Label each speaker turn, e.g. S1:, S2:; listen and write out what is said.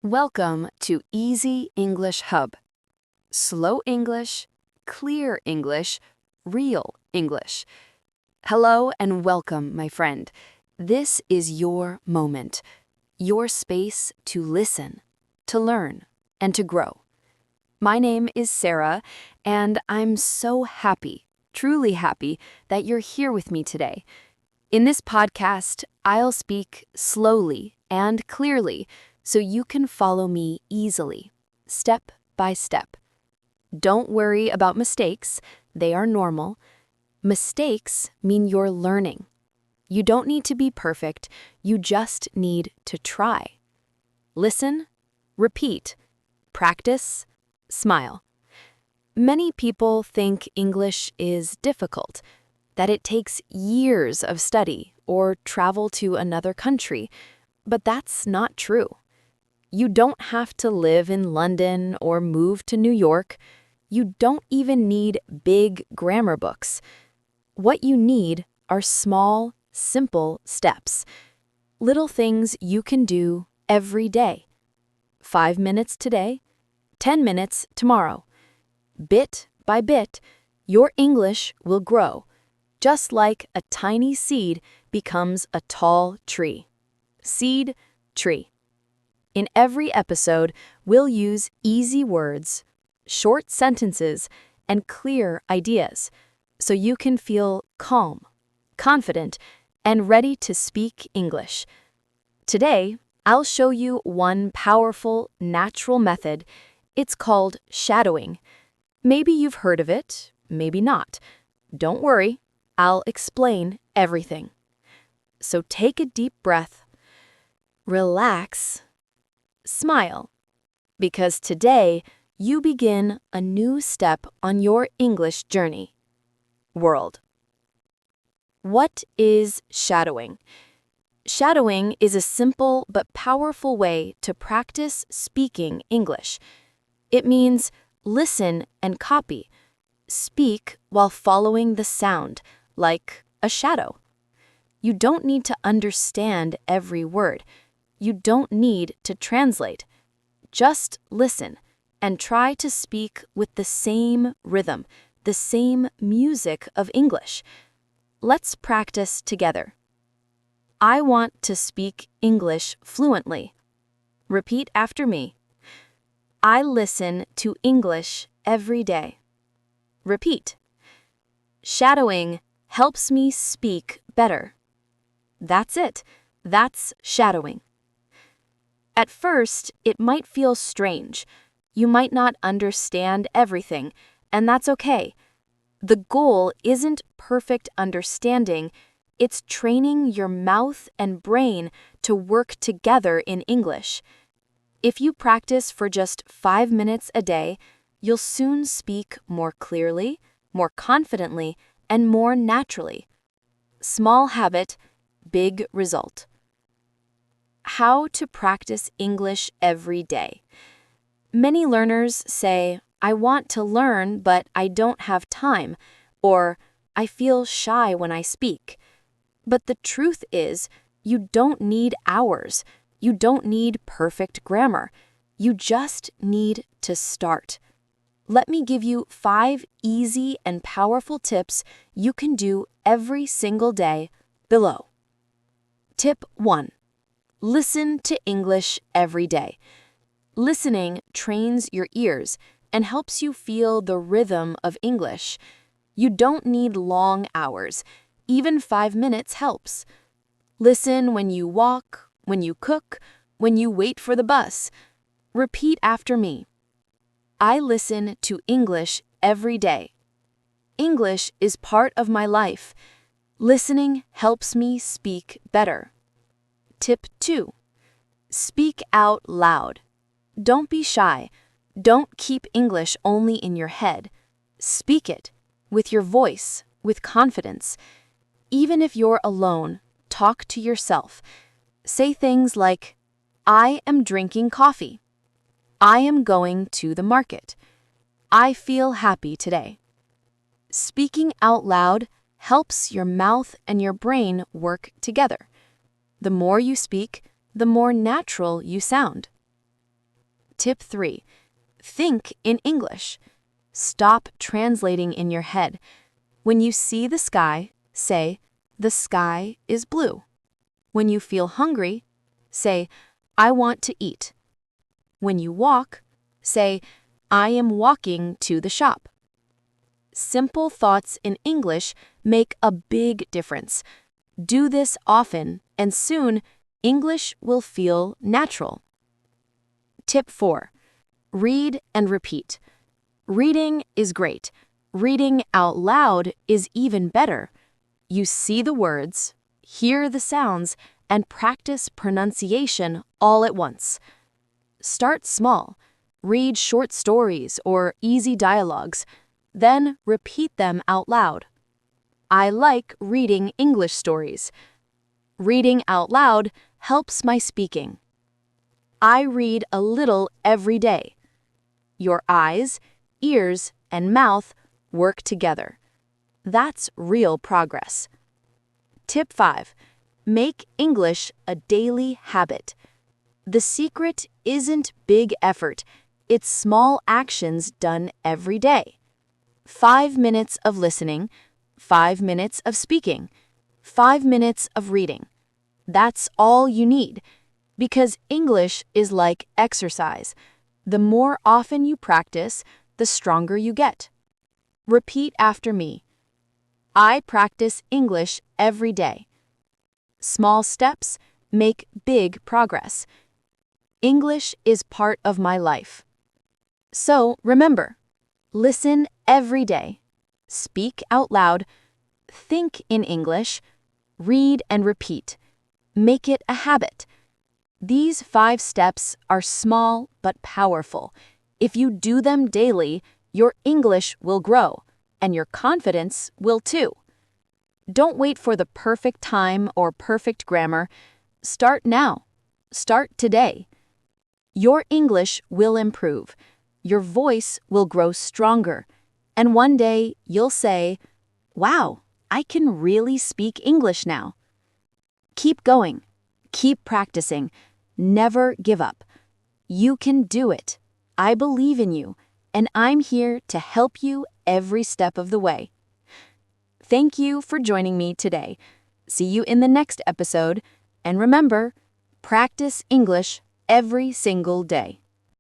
S1: Welcome to Easy English Hub. Slow English, clear English, real English. Hello and welcome, my friend. This is your moment, your space to listen, to learn, and to grow. My name is Sarah, and I'm so happy, truly happy, that you're here with me today. In this podcast, I'll speak slowly and clearly so you can follow me easily, step by step. Don't worry about mistakes, they are normal. Mistakes mean you're learning. You don't need to be perfect, you just need to try. Listen, repeat, practice, smile. Many people think English is difficult, that it takes years of study or travel to another country, but that's not true. You don't have to live in London or move to New York. You don't even need big grammar books. What you need are small, simple steps. Little things you can do every day. 5 minutes today, 10 minutes tomorrow. Bit by bit, your English will grow, just like a tiny seed becomes a tall tree. Seed, tree. In every episode, we'll use easy words, short sentences, and clear ideas, so you can feel calm, confident, and ready to speak English. Today, I'll show you one powerful, natural method. It's called shadowing. Maybe you've heard of it, maybe not. Don't worry, I'll explain everything. So take a deep breath, relax, smile, because today you begin a new step on your English journey. World. What is shadowing? Shadowing is a simple but powerful way to practice speaking English. It means listen and copy. Speak while following the sound, like a shadow. You don't need to understand every word. You don't need to translate. Just listen and try to speak with the same rhythm, the same music of English. Let's practice together. I want to speak English fluently. Repeat after me. I listen to English every day. Repeat. Shadowing helps me speak better. That's it. That's shadowing. At first, it might feel strange. You might not understand everything, and that's okay. The goal isn't perfect understanding, it's training your mouth and brain to work together in English. If you practice for just 5 minutes a day, you'll soon speak more clearly, more confidently, and more naturally. Small habit, big result. How to practice English every day. Many learners say, I want to learn, but I don't have time, or I feel shy when I speak. But the truth is, you don't need hours. You don't need perfect grammar. You just need to start. Let me give you 5 easy and powerful tips you can do every single day below. Tip 1. Listen to English every day. Listening trains your ears and helps you feel the rhythm of English. You don't need long hours. Even 5 minutes helps. Listen when you walk, when you cook, when you wait for the bus. Repeat after me. I listen to English every day. English is part of my life. Listening helps me speak better. Tip 2. Speak out loud. Don't be shy. Don't keep English only in your head. Speak it with your voice, with confidence. Even if you're alone, talk to yourself. Say things like, I am drinking coffee. I am going to the market. I feel happy today. Speaking out loud helps your mouth and your brain work together. The more you speak, the more natural you sound. Tip 3. Think in English. Stop translating in your head. When you see the sky, say, "The sky is blue." When you feel hungry, say, "I want to eat." When you walk, say, "I am walking to the shop." Simple thoughts in English make a big difference. Do this often, and soon, English will feel natural. Tip 4. Read and repeat. Reading is great. Reading out loud is even better. You see the words, hear the sounds, and practice pronunciation all at once. Start small. Read short stories or easy dialogues. Then repeat them out loud. I like reading English stories. Reading out loud helps my speaking. I read a little every day. Your eyes, ears, and mouth work together. That's real progress. Tip 5. Make English a daily habit. The secret isn't big effort, it's small actions done every day. 5 minutes of listening, 5 minutes of speaking, 5 minutes of reading. That's all you need, because English is like exercise. The more often you practice, the stronger you get. Repeat after me. I practice English every day. Small steps make big progress. English is part of my life. So remember, listen every day, speak out loud, think in English, read and repeat. Make it a habit. These 5 steps are small but powerful. If you do them daily, your English will grow, and your confidence will too. Don't wait for the perfect time or perfect grammar. Start now. Start today. Your English will improve. Your voice will grow stronger. And one day you'll say, "Wow, I can really speak English now." Keep going. Keep practicing. Never give up. You can do it. I believe in you, and I'm here to help you every step of the way. Thank you for joining me today. See you in the next episode, and remember, practice English every single day.